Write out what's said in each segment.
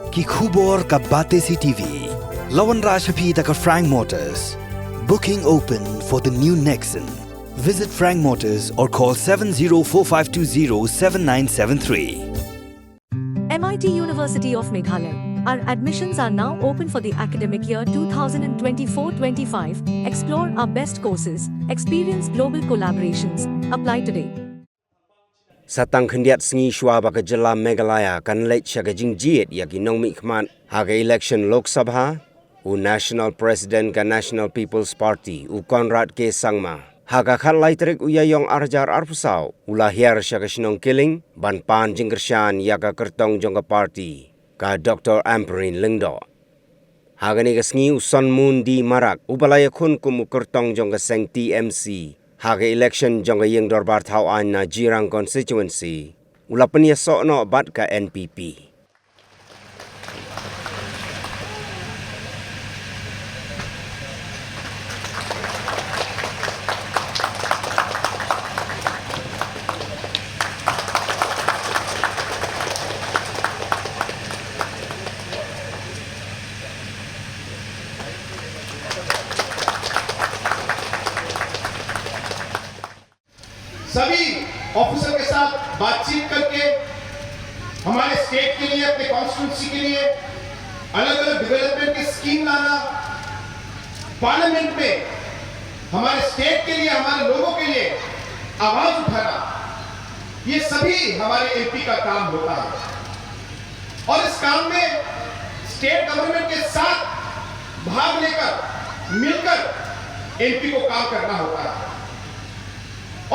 Kikubor ka Batesi TV. Lawan Rashapi taka Frank Motors. Booking open for the new Nexon. Visit Frank Motors or call 7045207973. MIT University of Meghalaya. Our admissions are now open for the academic year 2024-25. Explore our best courses, experience global collaborations. Apply today. Satang khendiat sngi shwa ba ka jala Meghalaya kan leit shaga jingjiet ya ki nongmi khman haga election Lok Sabha u National President ka National People's Party u Conrad K Sangma haga khat laitrik u yayong arjar arpusau ulahiar shaga shnong killing ban pan jinggershan ya ka kertong jong ka party ka Dr. Amperin Lingdo haga ni ka sngi u Son Moon di Marak u balaya khun kum u kertong jong ka seng TMC haga election jong yang dorbar thau an na Jirang constituency ulapania so no bat ka NPP. सभी officer के साथ बातचीत करके हमारे state के लिए अपने constituency के लिए अलग अलग डेवलपमेंट की स्कीम लाना पार्लियामेंट में हमारे स्टेट के लिए हमारे लोगों के लिए आवाज उठाना ये सभी हमारे एमपी का काम होता है और इस काम में स्टेट गवर्नमेंट के साथ भाग लेकर मिलकर एमपी को काम करना होता है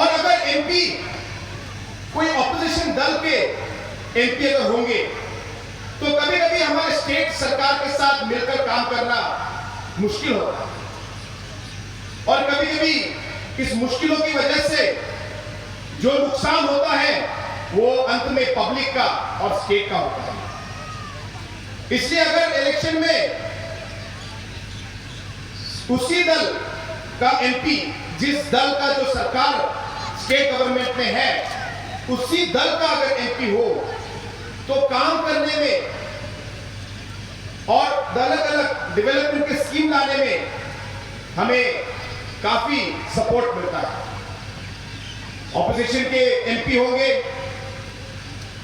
और अगर एमपी कोई ऑपोजिशन दल के एमपी अगर होंगे तो कभी कभी हमारे स्टेट सरकार के साथ मिलकर काम करना मुश्किल होता है और कभी कभी इस मुश्किलों की वजह से जो नुकसान होता है वो अंत में पब्लिक का और स्टेट का होता है। इसलिए अगर इलेक्शन में उसी दल का एमपी जिस दल का जो सरकार स्टेट गवर्नमेंट में है उसी दल का अगर एमपी हो तो काम करने में और अलग अलग डेवलपमेंट की स्कीम लाने में हमें काफी सपोर्ट मिलता है। ऑपोजिशन के एमपी होंगे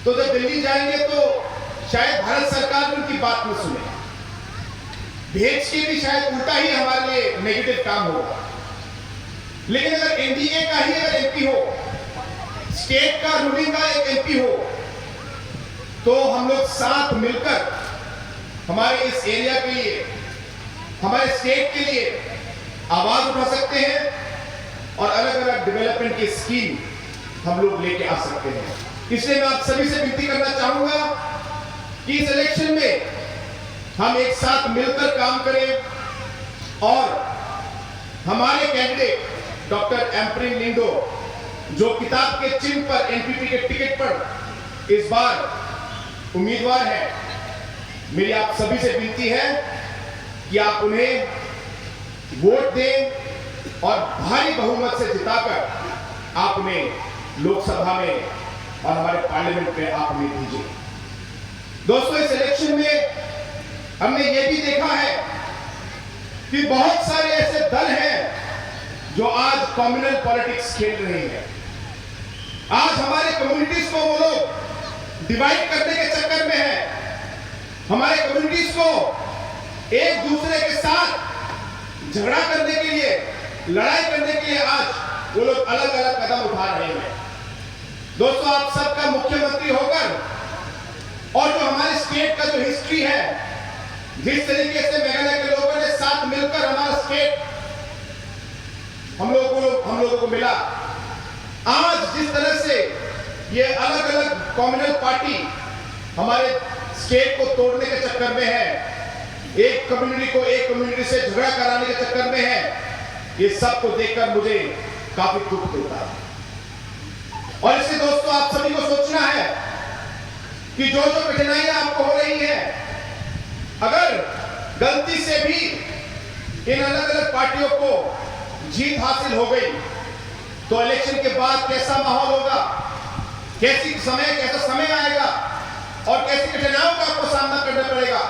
तो जब दिल्ली जाएंगे तो शायद भारत सरकार भी उनकी बात न सुने, भेज के भी शायद उल्टा ही हमारे लिए नेगेटिव काम होगा। लेकिन अगर एनडीए का ही अगर एमपी हो, स्टेट का रूलिंग का एक एमपी हो तो हम लोग साथ मिलकर हमारे इस एरिया के लिए हमारे स्टेट के लिए आवाज उठा सकते हैं और अलग अलग डेवलपमेंट की स्कीम हम लोग लेके आ सकते हैं। इसलिए मैं आप सभी से विनती करना चाहूंगा कि इस इलेक्शन में हम एक साथ मिलकर काम करें और हमारे कैंडिडेट डॉक्टर एम्परिन लिंडो जो किताब के चिन्ह पर एनपीपी के टिकट पर इस बार उम्मीदवार है, मेरी आप सभी से विनती है कि आप उन्हें वोट दें और भारी बहुमत से जिताकर आप उन्हें लोकसभा में और हमारे पार्लियामेंट में आप उन्हें दीजिए। दोस्तों, इस इलेक्शन में हमने ये भी देखा है कि बहुत सारे ऐसे दल हैं जो आज कम्युनल पॉलिटिक्स खेल रहे हैं। आज हमारे कम्युनिटीज को वो लोग डिवाइड करने के चक्कर में है, हमारे कम्युनिटीज को एक दूसरे के साथ झगड़ा करने के लिए, लड़ाई करने के लिए आज वो लोग अलग अलग कदम उठा रहे हैं। दोस्तों, आप सबका मुख्यमंत्री होकर और जो हमारे स्टेट का जो हिस्ट्री है, जिस तरीके से मेघालय के लोगों ने साथ मिलकर हमारा स्टेट हम लोगों को मिला, आज जिस तरह से ये अलग अलग कम्युनल पार्टी हमारे स्टेट को तोड़ने के चक्कर में है, एक कम्युनिटी से झगड़ा कराने के चक्कर में है, ये सब को देखकर मुझे काफी दुख देता है। और इसलिए दोस्तों, आप सभी को सोचना है कि जो जो कठिनाइयां आपको हो रही है, अगर गलती से भी इन अलग अलग पार्टियों को जीत हासिल हो गई तो इलेक्शन के बाद कैसा माहौल होगा, कैसा समय आएगा और कैसी कठिनाइयों का आपको सामना करना पड़ेगा,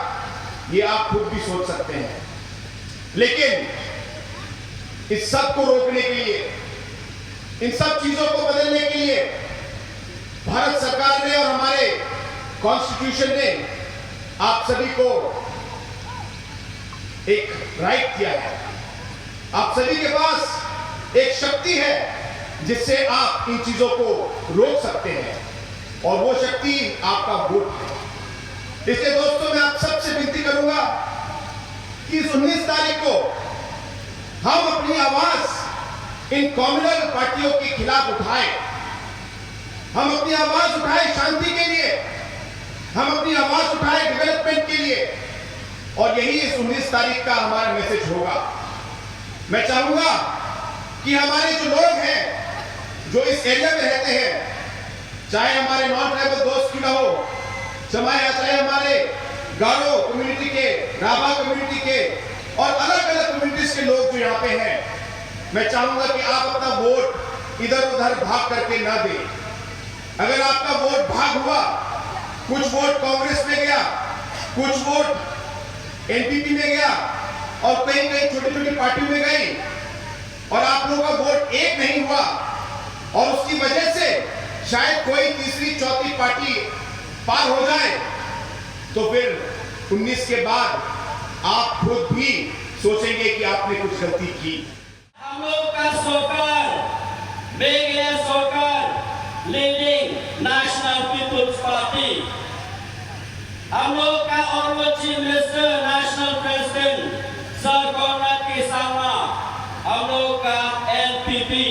ये आप खुद भी सोच सकते हैं। लेकिन इस सब को रोकने के लिए, इन सब चीजों को बदलने के लिए भारत सरकार ने और हमारे कॉन्स्टिट्यूशन ने आप सभी को एक राइट दिया है। आप सभी के पास एक शक्ति है जिससे आप इन चीजों को रोक सकते हैं, और वो शक्ति आपका वोट है। इसलिए दोस्तों, मैं आप सबसे विनती करूंगा कि इस 19 तारीख को हम अपनी आवाज इन कॉम्युनल पार्टियों के खिलाफ उठाएं। हम अपनी आवाज उठाएं शांति के लिए, हम अपनी आवाज उठाएं डेवलपमेंट के लिए, और यही इस 19 तारीख का हमारा मैसेज होगा। मैं चाहूंगा कि हमारे जो लोग हैं जो इस एरिया में रहते हैं, चाहे हमारे नॉन ट्राइबल दोस्त क्यों ना हो, चाहे हमारे गारो कम्युनिटी के, राभा कम्युनिटी के और अलग अलग कम्युनिटीज के लोग जो यहाँ पे हैं, मैं चाहूंगा कि आप अपना वोट इधर उधर भाग करके ना दें। अगर आपका वोट भाग हुआ, कुछ वोट कांग्रेस में गया, कुछ वोट एनपीपी में गया और कहीं कहीं छोटी छोटी पार्टियों में गई, और आप लोगों का वोट एक नहीं हुआ, और उसकी वजह से शायद कोई तीसरी चौथी पार्टी पार हो जाए, तो फिर 19 के बाद आप खुद भी सोचेंगे कि आपने कुछ गलती की। हम लोग का सरकार, मेघालय सरकार, लीडिंग नेशनल पीपल्स पार्टी, हम लोग का honourable chief minister, national president sir Conrad के सामना, हम लोग का एनपीपी,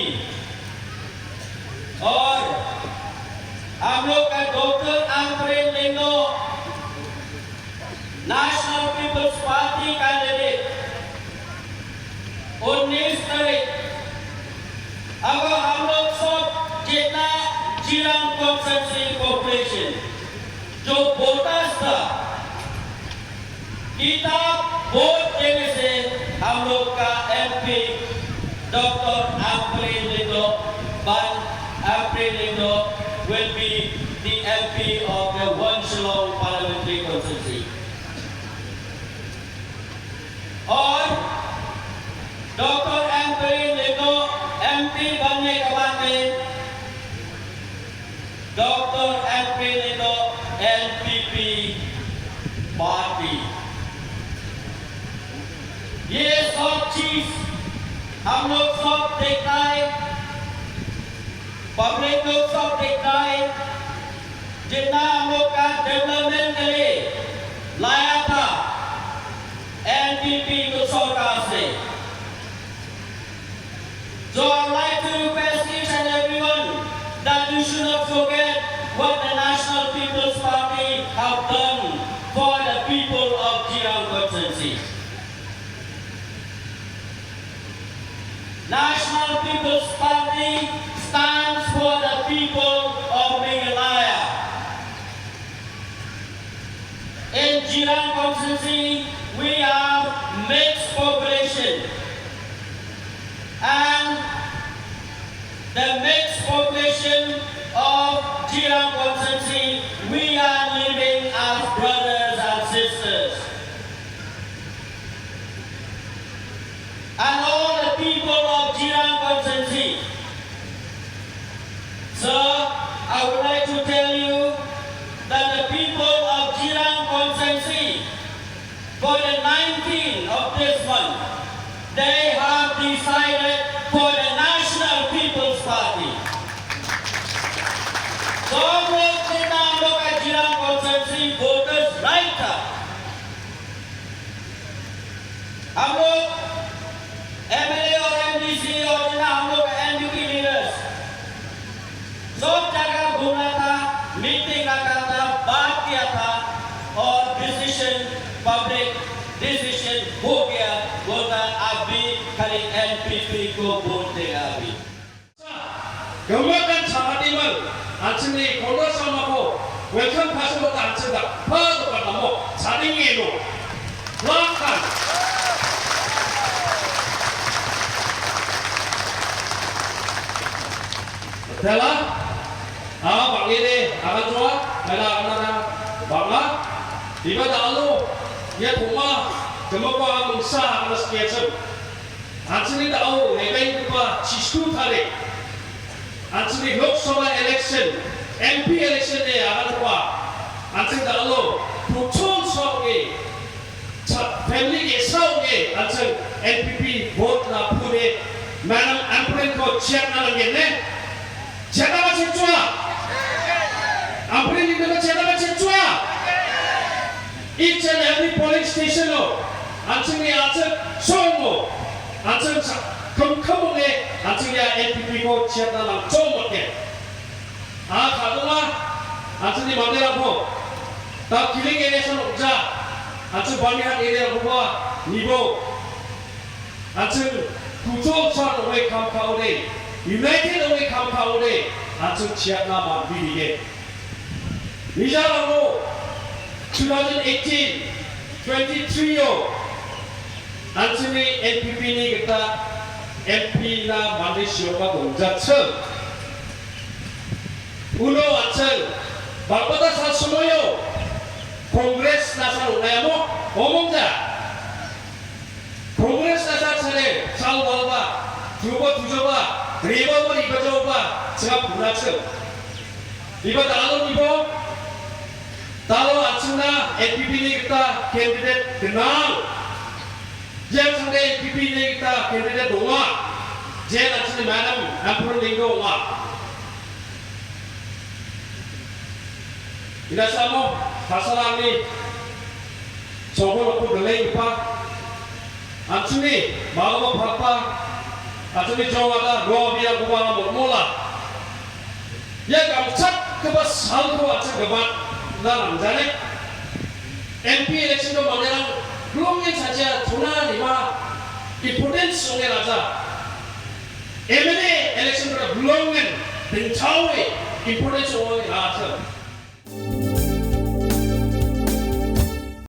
और हम लोग का doctor Ampareen Lyngdoh, National People's Party candidate. 19 तारीख अगर हम लोग सब जितना जिलांग कॉन्स्टिट्यूंसी कॉर्पोरेशन जो वोटर्स था, किताब वोट देने से हम लोग का MP doctor Ampareen Lyngdoh will be the MP of the One Shillong parliamentary constituency. और डॉक्टर आंकरेन लिंगो MP बनने के बाद में डॉक्टर आंकरेन लिंगो LPP पार्टी, ये सब चीज हम लोग सब देखना है, पब्लिक लोग सब देखना है। जितना हम लोग का डेवलपमेंट के लिए लाया था एनपीपी को सरकार से, so I would like to request each and everyone that you should not forget what the National People's Party have done for the people of Jirang constituency. National People's Party stands for the people of Meghalaya. In Jirang constituency, we have mixed population, and the mixed population of Jirang constituency, we are living as brothers and sisters. And all the people of Jirang constituency, sir, I would like to tell you that the people of Jirang constituency, for the 19th of this month, they have decided for the National People's Party. So हम लोग का Jirang constituency voters right था, हम लोग MLA और MDC और हम लोग एनयूपी लीडर्स सब जगह घूमा था, मीटिंग रखा था, बात किया था, और डिसीजन पब्लिक डिसीजन हो गया, बोलता अभी खाली एनपीपी को वोट देगा। अभी 경력간 차마님을 안친이 고도성하고 웰컴 파스포트 안친다 파도가 너무 자링이로 락한 Thế là, bạn đi đi, bạn ăn chúa, hay là bạn ăn Di ba daalo ya kuma demapa mengsa anas kiasem. Anjani dao negai kupa chisku thare. Anjani Lok Sabha election, MP election ne akan kupa. Anjani daalo puchon sauge, family ke sauge. Anjani NPP vote na pune. Madam Ampren ko check na lagi ne. Check apa check cua? Ampren ini ko check apa check cua? Each and every polling station lo. Anjani songo. Anjing kamu ni, anjing ya NPP ko siap dalam cuma ke. Kalau anjing ni mana aku, tak killing ini semua kerja. Anjing banyak ini aku buat nibo. Anjing kucing sana away kampau ni, United away kampau ni, anjing siap nama diri ke. Nija aku 2018, 23 yo. Anjani NPP ni kita MP na Malaysia ka donjatsen. Uno atsen. Bapata sal semoyo. Kongres nasal unayamo omongja. Kongres nasal sale sal walba. Tujoba. Riba ibajoba. Singap bunatsen. Iba talo ibo. Talo atsena NPP ni kita candidate kenal. Jangan sampai NPP ni kita candidate doa. Jangan asal madam Ampren linggo doa. Ina samo masalah ni. Coba aku delay apa? Asal ni malam apa? Asal ni jauh ada dua biar gua bermula. Ya kamu cak kebas hal tu asal kebat dalam jalan. MP election tu mana? belum yang saja tuna lima importance sungai raja. MLA election belum yang pencawai importance sungai raja.